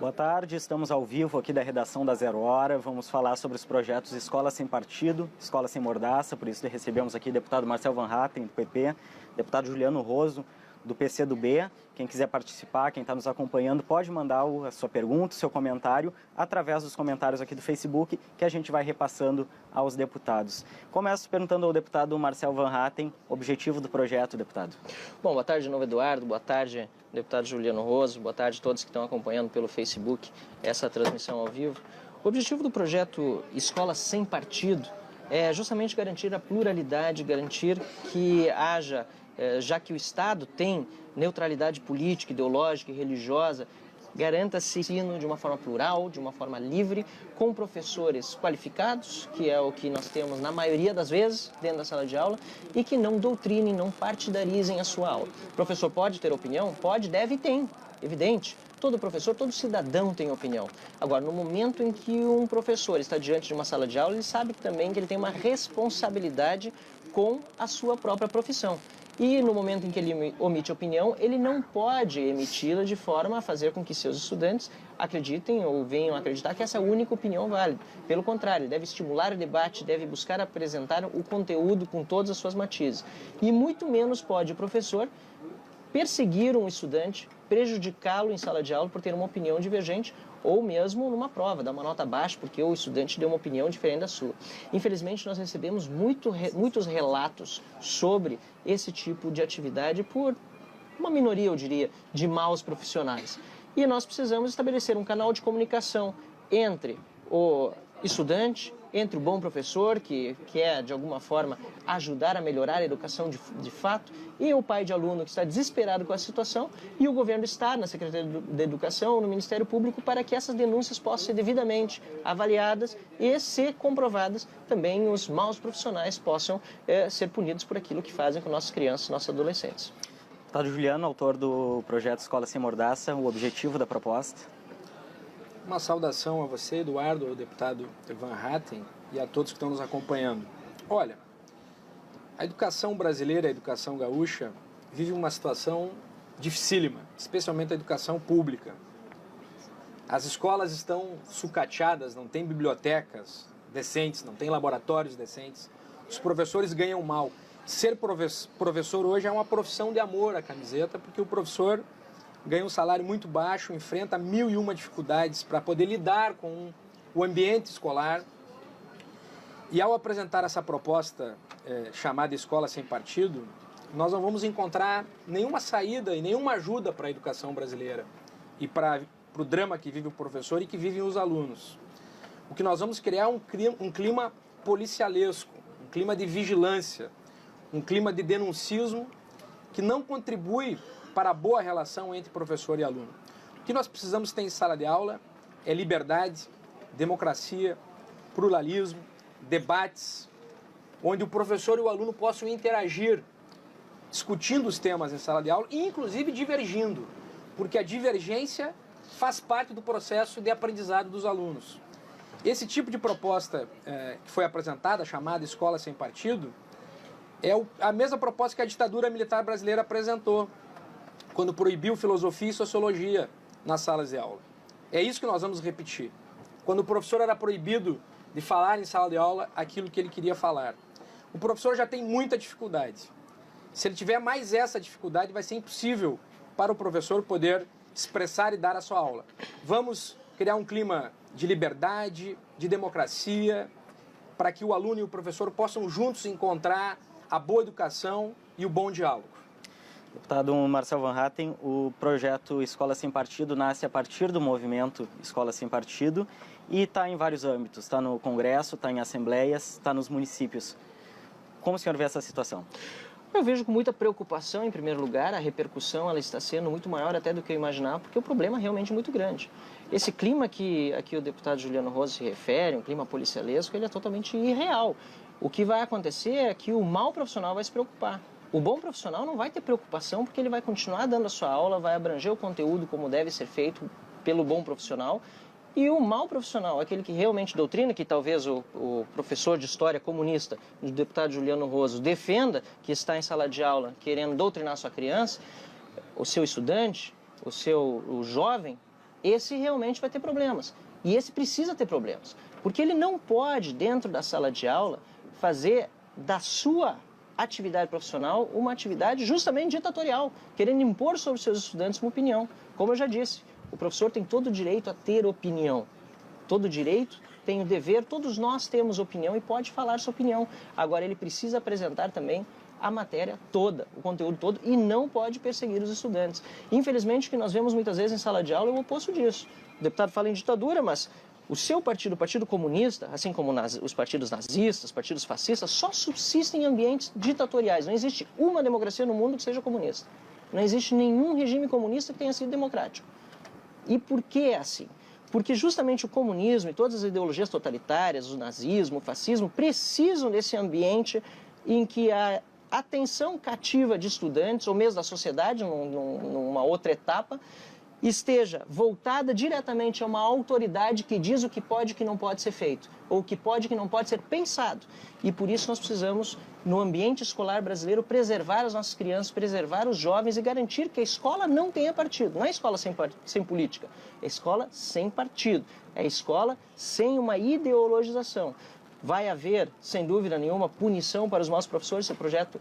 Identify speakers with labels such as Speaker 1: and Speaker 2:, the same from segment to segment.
Speaker 1: Boa tarde, estamos ao vivo aqui da redação da Zero Hora. Vamos falar sobre os projetos Escola Sem Partido, Escola Sem Mordaça. Por isso recebemos aqui o deputado Marcel Van Hatten, do PP, deputado Juliano Roso, do PCdoB. Quem quiser participar, quem está nos acompanhando, pode mandar a sua pergunta, o seu comentário, através dos comentários aqui do Facebook, que a gente vai repassando aos deputados. Começo perguntando ao deputado Marcel Van Hatten, objetivo do projeto, deputado.
Speaker 2: Bom, boa tarde de novo, Eduardo. Boa tarde, deputado Juliano Roso. Boa tarde a todos que estão acompanhando pelo Facebook essa transmissão ao vivo. O objetivo do projeto Escola Sem Partido é justamente garantir a pluralidade, garantir que haja, já que o Estado tem neutralidade política, ideológica e religiosa, garanta-se ensino de uma forma plural, de uma forma livre, com professores qualificados, que é o que nós temos na maioria das vezes dentro da sala de aula, e que não doutrinem, não partidarizem a sua aula. O professor pode ter opinião? Pode, deve e tem, evidente. Todo professor, todo cidadão tem opinião. Agora, no momento em que um professor está diante de uma sala de aula, ele sabe também que ele tem uma responsabilidade com a sua própria profissão. E no momento em que ele omite opinião, ele não pode emiti-la de forma a fazer com que seus estudantes acreditem ou venham acreditar que essa é a única opinião válida. Pelo contrário, ele deve estimular o debate, deve buscar apresentar o conteúdo com todas as suas matizes. E muito menos pode o professor perseguir um estudante, prejudicá-lo em sala de aula por ter uma opinião divergente ou mesmo numa prova, dar uma nota baixa porque o estudante deu uma opinião diferente da sua. Infelizmente, nós recebemos muitos relatos sobre esse tipo de atividade por uma minoria, eu diria, de maus profissionais. E nós precisamos estabelecer um canal de comunicação entre o estudante, entre o bom professor, que quer, de alguma forma, ajudar a melhorar a educação de fato, e o pai de aluno que está desesperado com a situação, e o governo do Estado, na Secretaria de Educação, no Ministério Público, para que essas denúncias possam ser devidamente avaliadas e, se comprovadas, também os maus profissionais possam ser punidos por aquilo que fazem com nossas crianças e nossos adolescentes.
Speaker 1: Deputado Juliano, autor do projeto Escola Sem Mordaça, o objetivo da proposta?
Speaker 3: Uma saudação a você, Eduardo, ao deputado Van Hatten e a todos que estão nos acompanhando. Olha, a educação brasileira, a educação gaúcha, vive uma situação dificílima, especialmente a educação pública. As escolas estão sucateadas, não tem bibliotecas decentes, não tem laboratórios decentes, os professores ganham mal. Ser professor hoje é uma profissão de amor à camiseta, porque o professor ganha um salário muito baixo, enfrenta 1001 dificuldades para poder lidar com o ambiente escolar. E ao apresentar essa proposta chamada Escola Sem Partido, nós não vamos encontrar nenhuma saída e nenhuma ajuda para a educação brasileira e para o drama que vive o professor e que vivem os alunos. O que nós vamos criar é um clima policialesco, um clima de vigilância, um clima de denuncismo que não contribui para a boa relação entre professor e aluno. O que nós precisamos ter em sala de aula é liberdade, democracia, pluralismo, debates, onde o professor e o aluno possam interagir, discutindo os temas em sala de aula e inclusive divergindo, porque a divergência faz parte do processo de aprendizado dos alunos. Esse tipo de proposta que foi apresentada, chamada Escola Sem Partido, é a mesma proposta que a ditadura militar brasileira apresentou, quando proibiu filosofia e sociologia nas salas de aula. É isso que nós vamos repetir. Quando o professor era proibido de falar em sala de aula aquilo que ele queria falar. O professor já tem muita dificuldade. Se ele tiver mais essa dificuldade, vai ser impossível para o professor poder expressar e dar a sua aula. Vamos criar um clima de liberdade, de democracia, para que o aluno e o professor possam juntos encontrar a boa educação e o bom diálogo.
Speaker 1: Deputado Marcel Van Hatten, o projeto Escola Sem Partido nasce a partir do movimento Escola Sem Partido e está em vários âmbitos. Está no Congresso, está em assembleias, está nos municípios. Como o senhor vê essa situação?
Speaker 2: Eu vejo com muita preocupação, em primeiro lugar, a repercussão ela está sendo muito maior até do que eu imaginava, porque o problema é realmente muito grande. Esse clima que aqui o deputado Juliano Roso se refere, um clima policialesco, ele é totalmente irreal. O que vai acontecer é que o mau profissional vai se preocupar. O bom profissional não vai ter preocupação porque ele vai continuar dando a sua aula, vai abranger o conteúdo como deve ser feito pelo bom profissional. E o mau profissional, aquele que realmente doutrina, que talvez o professor de história comunista, o deputado Juliano Roso, defenda, que está em sala de aula querendo doutrinar sua criança, o seu estudante, o jovem, esse realmente vai ter problemas. E esse precisa ter problemas. Porque ele não pode, dentro da sala de aula, fazer da sua atividade profissional uma atividade justamente ditatorial, querendo impor sobre os seus estudantes uma opinião. Como eu já disse, o professor tem todo o direito a ter opinião. Todo o direito, tem o dever, todos nós temos opinião e pode falar sua opinião. Agora, ele precisa apresentar também a matéria toda, o conteúdo todo, e não pode perseguir os estudantes. Infelizmente, o que nós vemos muitas vezes em sala de aula é o oposto disso. O deputado fala em ditadura, mas o seu partido, o Partido Comunista, assim como os partidos nazistas, partidos fascistas, só subsistem em ambientes ditatoriais. Não existe uma democracia no mundo que seja comunista. Não existe nenhum regime comunista que tenha sido democrático. E por que é assim? Porque justamente o comunismo e todas as ideologias totalitárias, o nazismo, o fascismo, precisam desse ambiente em que a atenção cativa de estudantes, ou mesmo da sociedade, numa outra etapa, esteja voltada diretamente a uma autoridade que diz o que pode e o que não pode ser feito, ou o que pode e o que não pode ser pensado. E por isso nós precisamos, no ambiente escolar brasileiro, preservar as nossas crianças, preservar os jovens e garantir que a escola não tenha partido. Não é escola sem política, é escola sem partido, é escola sem uma ideologização. Vai haver, sem dúvida nenhuma, punição para os nossos professores se o projeto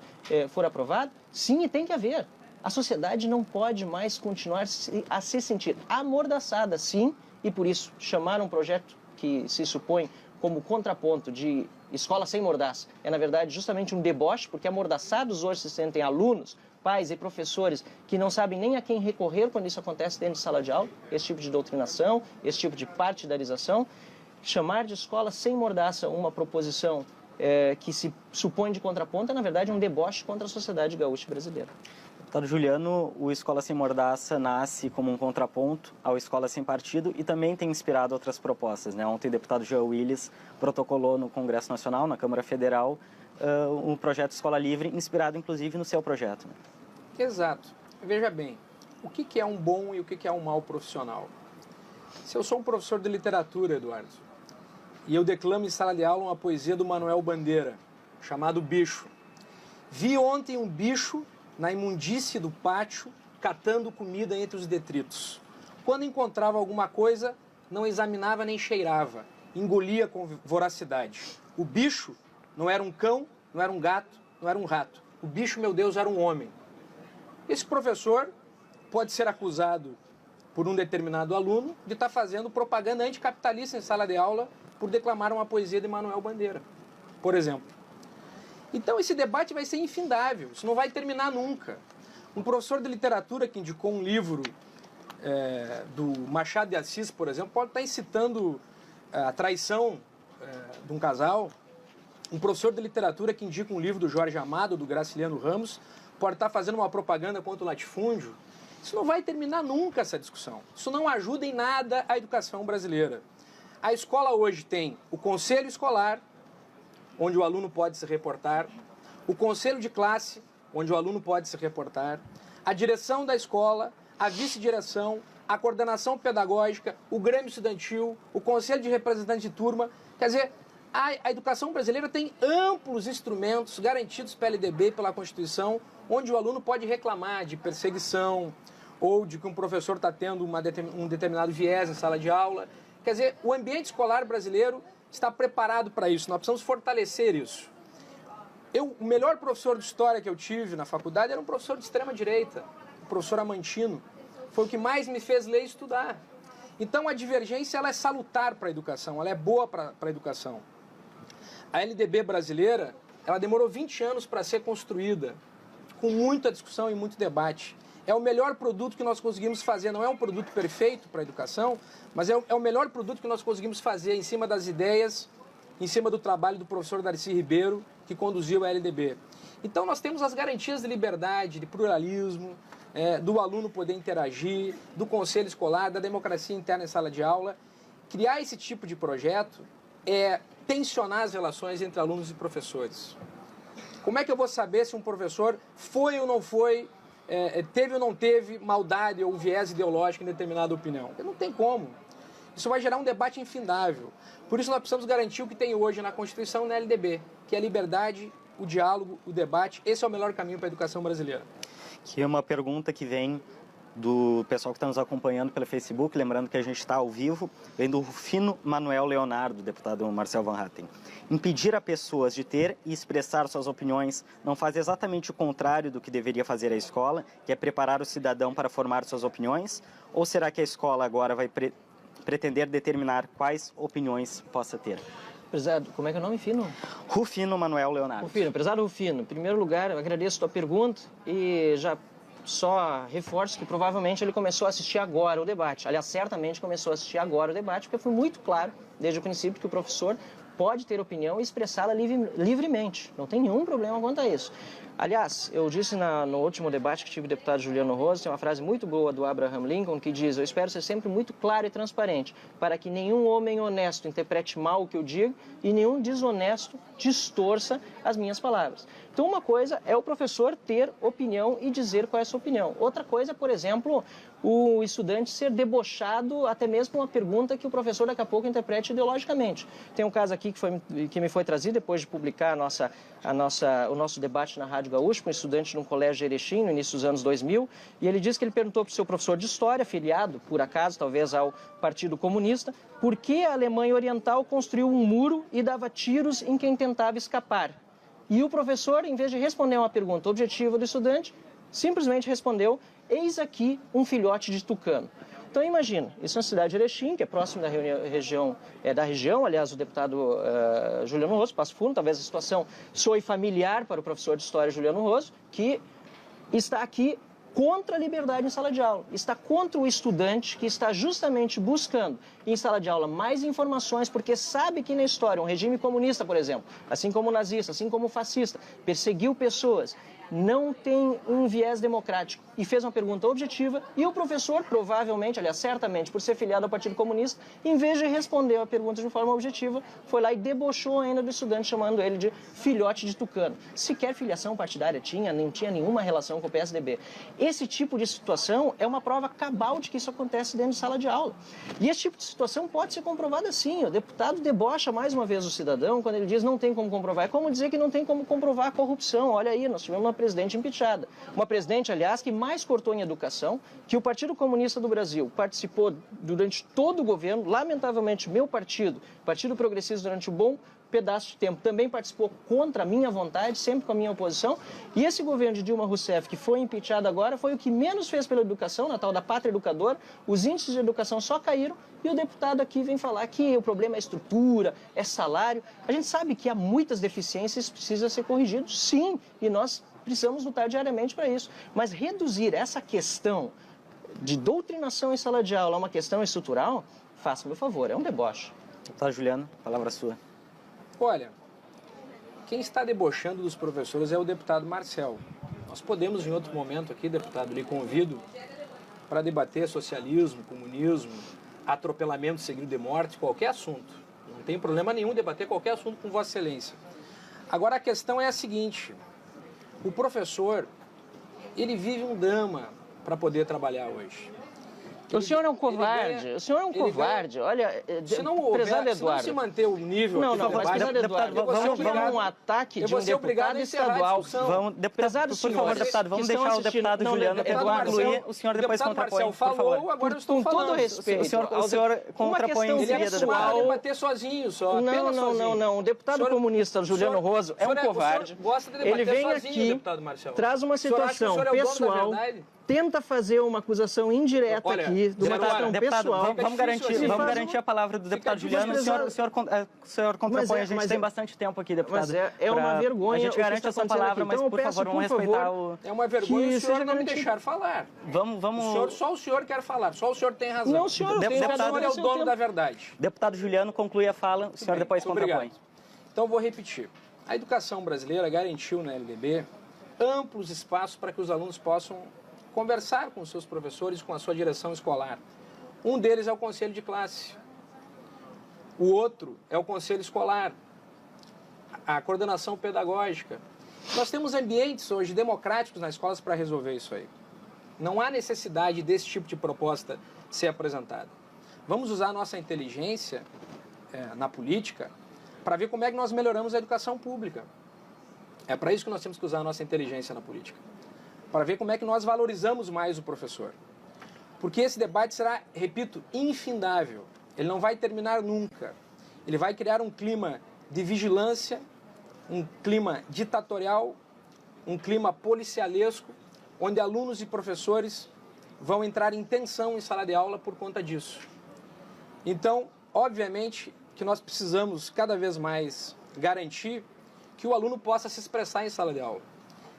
Speaker 2: for aprovado? Sim, e tem que haver. A sociedade não pode mais continuar a se sentir amordaçada, sim, e por isso chamar um projeto que se supõe como contraponto de escola sem mordaça é, na verdade, justamente um deboche, porque amordaçados hoje se sentem alunos, pais e professores que não sabem nem a quem recorrer quando isso acontece dentro de sala de aula, esse tipo de doutrinação, esse tipo de partidarização. Chamar de escola sem mordaça uma proposição que se supõe de contraponto é, na verdade, um deboche contra a sociedade gaúcha brasileira.
Speaker 1: Deputado Juliano, o Escola Sem Mordaça nasce como um contraponto ao Escola Sem Partido e também tem inspirado outras propostas, né? Ontem o deputado Jean Willis protocolou no Congresso Nacional, na Câmara Federal, um projeto Escola Livre, inspirado inclusive no seu projeto. Né?
Speaker 3: Exato. Veja bem, o que é um bom e o que é um mau profissional? Se eu sou um professor de literatura, Eduardo, e eu declamo em sala de aula uma poesia do Manuel Bandeira, chamado Bicho. Vi ontem um bicho na imundície do pátio, catando comida entre os detritos. Quando encontrava alguma coisa, não examinava nem cheirava, engolia com voracidade. O bicho não era um cão, não era um gato, não era um rato. O bicho, meu Deus, era um homem. Esse professor pode ser acusado por um determinado aluno de estar fazendo propaganda anticapitalista em sala de aula por declamar uma poesia de Manuel Bandeira, por exemplo. Então esse debate vai ser infindável, isso não vai terminar nunca. Um professor de literatura que indicou um livro do Machado de Assis, por exemplo, pode estar incitando a traição de um casal. Um professor de literatura que indica um livro do Jorge Amado, do Graciliano Ramos, pode estar fazendo uma propaganda contra o latifúndio. Isso não vai terminar nunca, essa discussão. Isso não ajuda em nada a educação brasileira. A escola hoje tem o conselho escolar, onde o aluno pode se reportar, o conselho de classe, onde o aluno pode se reportar, a direção da escola, a vice-direção, a coordenação pedagógica, o grêmio estudantil, o conselho de representantes de turma. Quer dizer, a educação brasileira tem amplos instrumentos garantidos pela LDB e pela Constituição, onde o aluno pode reclamar de perseguição ou de que um professor está tendo um determinado viés em sala de aula. Quer dizer, o ambiente escolar brasileiro está preparado para isso, nós precisamos fortalecer isso. O melhor professor de história que eu tive na faculdade era um professor de extrema-direita, o professor Amantino. Foi o que mais me fez ler e estudar. Então a divergência ela é salutar para a educação, ela é boa para a educação. A LDB brasileira, ela demorou 20 anos para ser construída, com muita discussão e muito debate. É o melhor produto que nós conseguimos fazer, não é um produto perfeito para a educação, mas é o melhor produto que nós conseguimos fazer em cima das ideias, em cima do trabalho do professor Darcy Ribeiro, que conduziu a LDB. Então nós temos as garantias de liberdade, de pluralismo, do aluno poder interagir, do conselho escolar, da democracia interna em sala de aula. Criar esse tipo de projeto é tensionar as relações entre alunos e professores. Como é que eu vou saber se um professor foi ou não foi, teve ou não teve maldade ou viés ideológico em determinada opinião? Porque não tem como. Isso vai gerar um debate infindável. Por isso nós precisamos garantir o que tem hoje na Constituição e na LDB, que é a liberdade, o diálogo, o debate. Esse é o melhor caminho para a educação brasileira.
Speaker 1: Que é uma pergunta que vem do pessoal que está nos acompanhando pelo Facebook, lembrando que a gente está ao vivo, vem do Rufino Manuel Leonardo, deputado Marcel Van Hatten. Impedir a pessoas de ter e expressar suas opiniões não faz exatamente o contrário do que deveria fazer a escola, que é preparar o cidadão para formar suas opiniões? Ou será que a escola agora vai pretender determinar quais opiniões possa ter?
Speaker 2: Prezado, como é que é o nome, Fino?
Speaker 1: Rufino Manuel Leonardo.
Speaker 2: Rufino, prezado Rufino, em primeiro lugar, eu agradeço a tua pergunta e já só reforço que provavelmente ele começou a assistir agora o debate. Aliás, certamente começou a assistir agora o debate, porque foi muito claro, desde o princípio, que o professor pode ter opinião e expressá-la livremente. Não tem nenhum problema quanto a isso. Aliás, eu disse no último debate que tive com o deputado Juliano Roso, tem uma frase muito boa do Abraham Lincoln que diz: eu espero ser sempre muito claro e transparente, para que nenhum homem honesto interprete mal o que eu digo e nenhum desonesto distorça as minhas palavras. Então, uma coisa é o professor ter opinião e dizer qual é a sua opinião. Outra coisa é, por exemplo, o estudante ser debochado até mesmo com uma pergunta que o professor daqui a pouco interprete ideologicamente. Tem um caso aqui que me foi trazido depois de publicar o nosso debate na Rádio Gaúcha, com um estudante num colégio de Erechim, no início dos anos 2000, e ele disse que ele perguntou para o seu professor de História, filiado, por acaso, talvez ao Partido Comunista, por que a Alemanha Oriental construiu um muro e dava tiros em quem tentava escapar. E o professor, em vez de responder uma pergunta objetiva do estudante, simplesmente respondeu: eis aqui um filhote de tucano. Então imagina, isso é uma cidade de Erechim, que é próximo da região, aliás, o deputado Juliano Roso, Passo Fundo, talvez a situação soe familiar para o professor de História Juliano Roso, que está aqui contra a liberdade em sala de aula, está contra o estudante que está justamente buscando em sala de aula mais informações, porque sabe que na história um regime comunista, por exemplo, assim como o nazista, assim como o fascista, perseguiu pessoas, não tem um viés democrático, e fez uma pergunta objetiva, e o professor, provavelmente, aliás, certamente, por ser filiado ao Partido Comunista, em vez de responder a pergunta de forma objetiva, foi lá e debochou ainda do estudante, chamando ele de filhote de tucano. Sequer filiação partidária tinha, nem tinha nenhuma relação com o PSDB. Esse tipo de situação é uma prova cabal de que isso acontece dentro de sala de aula. E esse tipo de situação pode ser comprovado assim. O deputado debocha mais uma vez o cidadão quando ele diz não tem como comprovar. É como dizer que não tem como comprovar a corrupção. Olha aí, nós tivemos uma presidente impeachada. Uma presidente, aliás, que mais cortou em educação, que o Partido Comunista do Brasil participou durante todo o governo. Lamentavelmente, meu partido, Partido Progressista, durante um bom pedaço de tempo, também participou contra a minha vontade, sempre com a minha oposição. E esse governo de Dilma Rousseff, que foi impeachado agora, foi o que menos fez pela educação, na tal da pátria educadora. Os índices de educação só caíram e o deputado aqui vem falar que o problema é estrutura, é salário. A gente sabe que há muitas deficiências que precisam ser corrigidas, sim, e nós precisamos lutar diariamente para isso. Mas reduzir essa questão de doutrinação em sala de aula a uma questão estrutural, faça-me o favor, é um deboche.
Speaker 1: Tá, Juliano, palavra sua.
Speaker 3: Olha, quem está debochando dos professores é o deputado Marcel. Nós podemos, em outro momento aqui, deputado, lhe convido para debater socialismo, comunismo, atropelamento seguido de morte, qualquer assunto. Não tem problema nenhum debater qualquer assunto com Vossa Excelência. Agora a questão é a seguinte: o professor, ele vive um drama para poder trabalhar hoje.
Speaker 2: O senhor é um covarde, o senhor é um covarde. Olha, prezado Eduardo.
Speaker 3: Se não se manter o nível...
Speaker 2: Não, mas prezado Eduardo, vamos um ataque de um deputado estadual.
Speaker 1: Prezado senhor, por favor, deputado, vamos deixar o deputado Juliano concluir, o senhor depois contrapõe, por favor.
Speaker 3: Agora eu estou falando.
Speaker 2: Com todo respeito.
Speaker 1: O senhor contrapõe em seguida, deputado.
Speaker 3: Ele debater sozinho só, apenas sozinho.
Speaker 2: Não, o deputado comunista Juliano Roso é um covarde. Ele vem aqui, traz uma situação pessoal, tenta fazer uma acusação indireta aqui, de uma questão pessoal.
Speaker 1: Vamos garantir a palavra do deputado Juliano. O senhor contrapõe, a gente tem bastante tempo aqui, deputado.
Speaker 2: Mas é uma vergonha.
Speaker 1: A gente garante a sua palavra, mas por favor, vamos respeitar o...
Speaker 3: É uma vergonha o senhor não me deixar falar. Só o senhor quer falar, só o senhor tem razão.
Speaker 2: Não, senhor,
Speaker 3: o senhor é o dono da verdade.
Speaker 1: Deputado Juliano, conclui a fala, o senhor depois contrapõe.
Speaker 3: Então, vou repetir. A educação brasileira garantiu na LDB amplos espaços para que os alunos possam conversar com os seus professores, com a sua direção escolar. Um deles é o conselho de classe. O outro é o conselho escolar, a coordenação pedagógica. Nós temos ambientes hoje democráticos nas escolas para resolver isso aí. Não há necessidade desse tipo de proposta ser apresentada. Vamos usar a nossa inteligência na política para ver como é que nós melhoramos a educação pública. É para isso que nós temos que usar a nossa inteligência na política. Para ver como é que nós valorizamos mais o professor. porque esse debate será, repito, infindável. Ele não vai terminar nunca. Ele vai criar um clima de vigilância, um clima ditatorial, um clima policialesco, onde alunos e professores vão entrar em tensão em sala de aula por conta disso. Então, obviamente, que nós precisamos cada vez mais garantir que o aluno possa se expressar em sala de aula.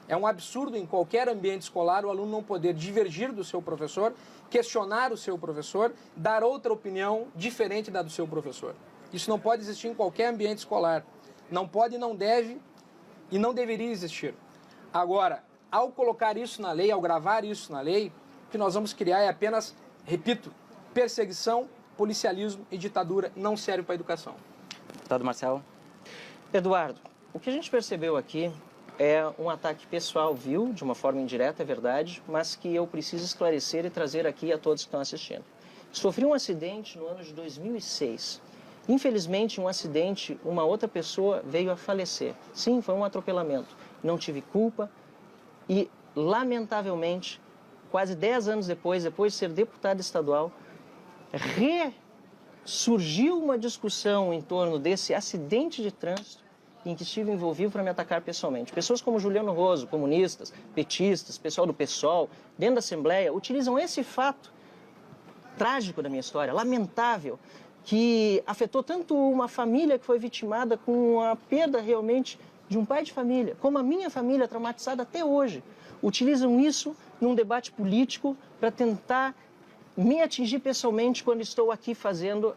Speaker 3: É um absurdo em qualquer ambiente escolar o aluno não poder divergir do seu professor, questionar o seu professor, dar outra opinião diferente da do seu professor. Isso não pode existir em qualquer ambiente escolar. Não pode, não deve e não deveria existir. Agora, ao colocar isso na lei, ao gravar isso na lei, o que nós vamos criar é apenas, repito, perseguição, policialismo e ditadura. Não serve para a educação.
Speaker 1: Deputado Marcel.
Speaker 2: Eduardo, o que a gente percebeu aqui é um ataque pessoal, viu, de uma forma indireta, é verdade, mas que eu preciso esclarecer e trazer aqui a todos que estão assistindo. Sofri um acidente no ano de 2006. Infelizmente, um acidente, uma outra pessoa veio a falecer. Sim, foi um atropelamento. Não tive culpa e, lamentavelmente, quase 10 anos depois de ser deputado estadual, ressurgiu uma discussão em torno desse acidente de trânsito em que estive envolvido para me atacar pessoalmente. Pessoas como Juliano Roso, comunistas, petistas, pessoal do PSOL, dentro da Assembleia, utilizam esse fato trágico da minha história, lamentável, que afetou tanto uma família que foi vitimada com a perda realmente de um pai de família, como a minha família traumatizada até hoje. Utilizam isso num debate político para tentar me atingir pessoalmente quando estou aqui fazendo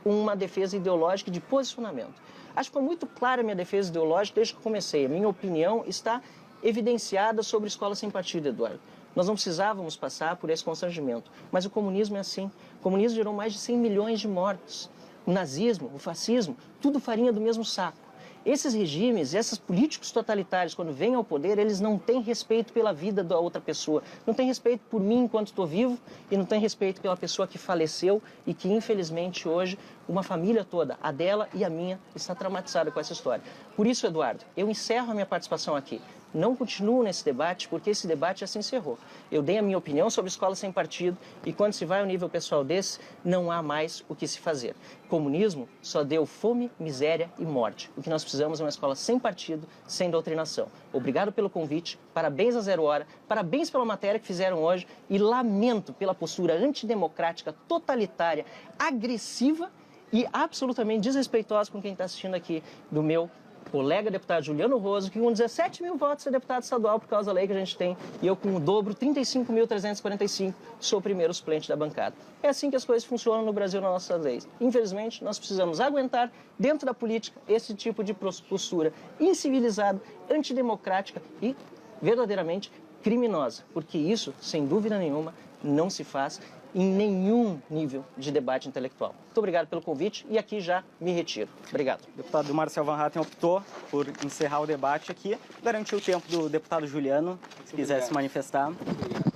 Speaker 2: uma defesa ideológica de posicionamento. Acho que foi muito clara a minha defesa ideológica desde que comecei. A minha opinião está evidenciada sobre escola sem partido, Eduardo. Nós não precisávamos passar por esse constrangimento. Mas o comunismo é assim. O comunismo gerou mais de 100 milhões de mortos. O nazismo, o fascismo, tudo farinha do mesmo saco. Esses regimes, esses políticos totalitários, quando vêm ao poder, eles não têm respeito pela vida da outra pessoa. Não têm respeito por mim enquanto estou vivo e não têm respeito pela pessoa que faleceu e que, infelizmente, hoje, uma família toda, a dela e a minha, está traumatizada com essa história. Por isso, Eduardo, eu encerro a minha participação aqui. Não continuo nesse debate, porque esse debate já se encerrou. Eu dei a minha opinião sobre escola sem partido e quando se vai ao nível pessoal desse, não há mais o que se fazer. Comunismo só deu fome, miséria e morte. O que nós precisamos é uma escola sem partido, sem doutrinação. Obrigado pelo convite, parabéns a Zero Hora, parabéns pela matéria que fizeram hoje e lamento pela postura antidemocrática, totalitária, agressiva e absolutamente desrespeitosa com quem está assistindo aqui do meu colega deputado Juliano Roso, que com 17 mil votos é deputado estadual por causa da lei que a gente tem, e eu com o dobro, 35.345, sou o primeiro suplente da bancada. É assim que as coisas funcionam no Brasil nas nossas leis. Infelizmente, nós precisamos aguentar, dentro da política, esse tipo de postura incivilizada, antidemocrática e verdadeiramente criminosa, porque isso, sem dúvida nenhuma, não se faz em nenhum nível de debate intelectual. Muito obrigado pelo convite e aqui já me retiro. Obrigado.
Speaker 1: O deputado Marcel Van Hatten optou por encerrar o debate aqui, garantiu o tempo do deputado Juliano, se quiser se manifestar.
Speaker 3: Obrigado.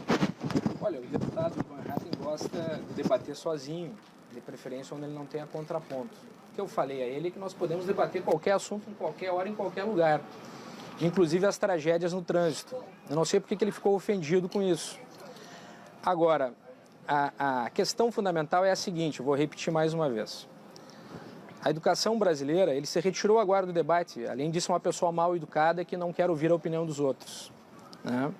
Speaker 3: Olha, o deputado Van Hatten gosta de debater sozinho, de preferência onde ele não tenha contraponto. O que eu falei a ele é que nós podemos debater qualquer assunto em qualquer hora, em qualquer lugar, inclusive as tragédias no trânsito. Eu não sei porque que ele ficou ofendido com isso. Agora, a questão fundamental é a seguinte, eu vou repetir mais uma vez. A educação brasileira, ele se retirou agora do debate, além disso é uma pessoa mal educada que não quer ouvir a opinião dos outros, né?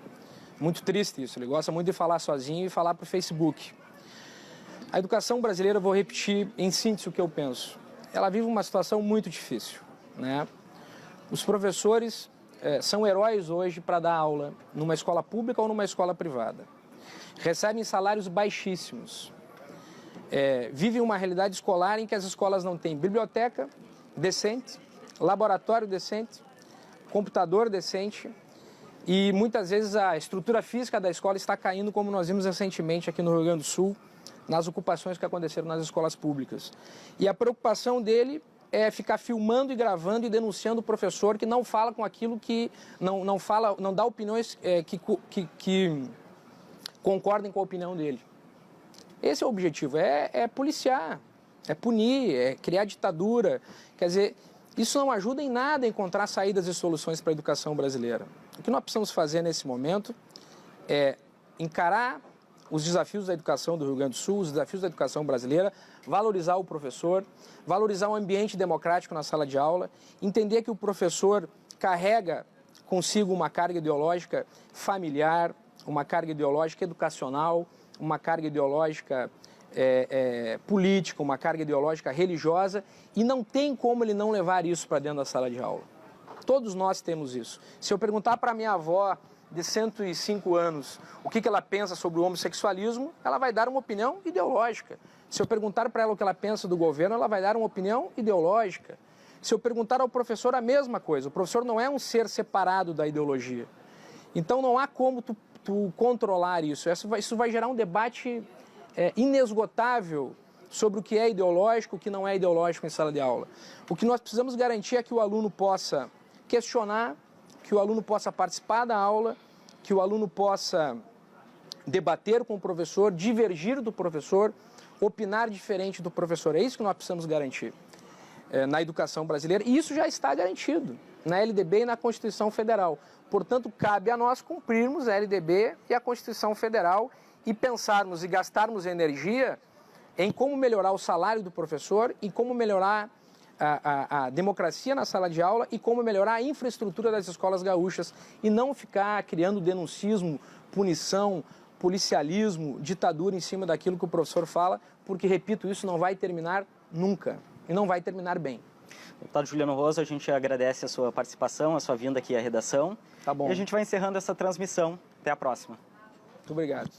Speaker 3: Muito triste isso, ele gosta muito de falar sozinho e falar para o Facebook. A educação brasileira, vou repetir em síntese o que eu penso, ela vive uma situação muito difícil, né? Os professores são heróis hoje para dar aula numa escola pública ou numa escola privada. Recebem salários baixíssimos. Vivem uma realidade escolar em que as escolas não têm biblioteca decente, laboratório decente, computador decente e muitas vezes a estrutura física da escola está caindo, como nós vimos recentemente aqui no Rio Grande do Sul, nas ocupações que aconteceram nas escolas públicas. E a preocupação dele é ficar filmando e gravando e denunciando o professor que não fala com aquilo que não dá opiniões que concordem com a opinião dele. Esse é o objetivo, é policiar, é punir, é criar ditadura. Quer dizer, isso não ajuda em nada a encontrar saídas e soluções para a educação brasileira. O que nós precisamos fazer nesse momento é encarar os desafios da educação do Rio Grande do Sul, os desafios da educação brasileira, valorizar o professor, valorizar um ambiente democrático na sala de aula, entender que o professor carrega consigo uma carga ideológica familiar, uma carga ideológica educacional, uma carga ideológica política, uma carga ideológica religiosa, e não tem como ele não levar isso para dentro da sala de aula. Todos nós temos isso. Se eu perguntar para minha avó de 105 anos o que ela pensa sobre o homossexualismo, ela vai dar uma opinião ideológica. Se eu perguntar para ela o que ela pensa do governo, ela vai dar uma opinião ideológica. Se eu perguntar ao professor a mesma coisa, o professor não é um ser separado da ideologia. Então não há como tu controlar isso. Isso vai gerar um debate inesgotável sobre o que é ideológico, o que não é ideológico em sala de aula. O que nós precisamos garantir é que o aluno possa questionar, que o aluno possa participar da aula, que o aluno possa debater com o professor, divergir do professor, opinar diferente do professor. É isso que nós precisamos garantir na educação brasileira, e isso já está garantido na LDB e na Constituição Federal. Portanto, cabe a nós cumprirmos a LDB e a Constituição Federal e pensarmos e gastarmos energia em como melhorar o salário do professor, em como melhorar a democracia na sala de aula e como melhorar a infraestrutura das escolas gaúchas e não ficar criando denuncismo, punição, policialismo, ditadura em cima daquilo que o professor fala, porque, repito, isso não vai terminar nunca e não vai terminar bem.
Speaker 1: Deputado Juliano Roso, a gente agradece a sua participação, a sua vinda aqui à redação.
Speaker 3: Tá bom.
Speaker 1: E a gente vai encerrando essa transmissão. Até a próxima.
Speaker 3: Muito obrigado.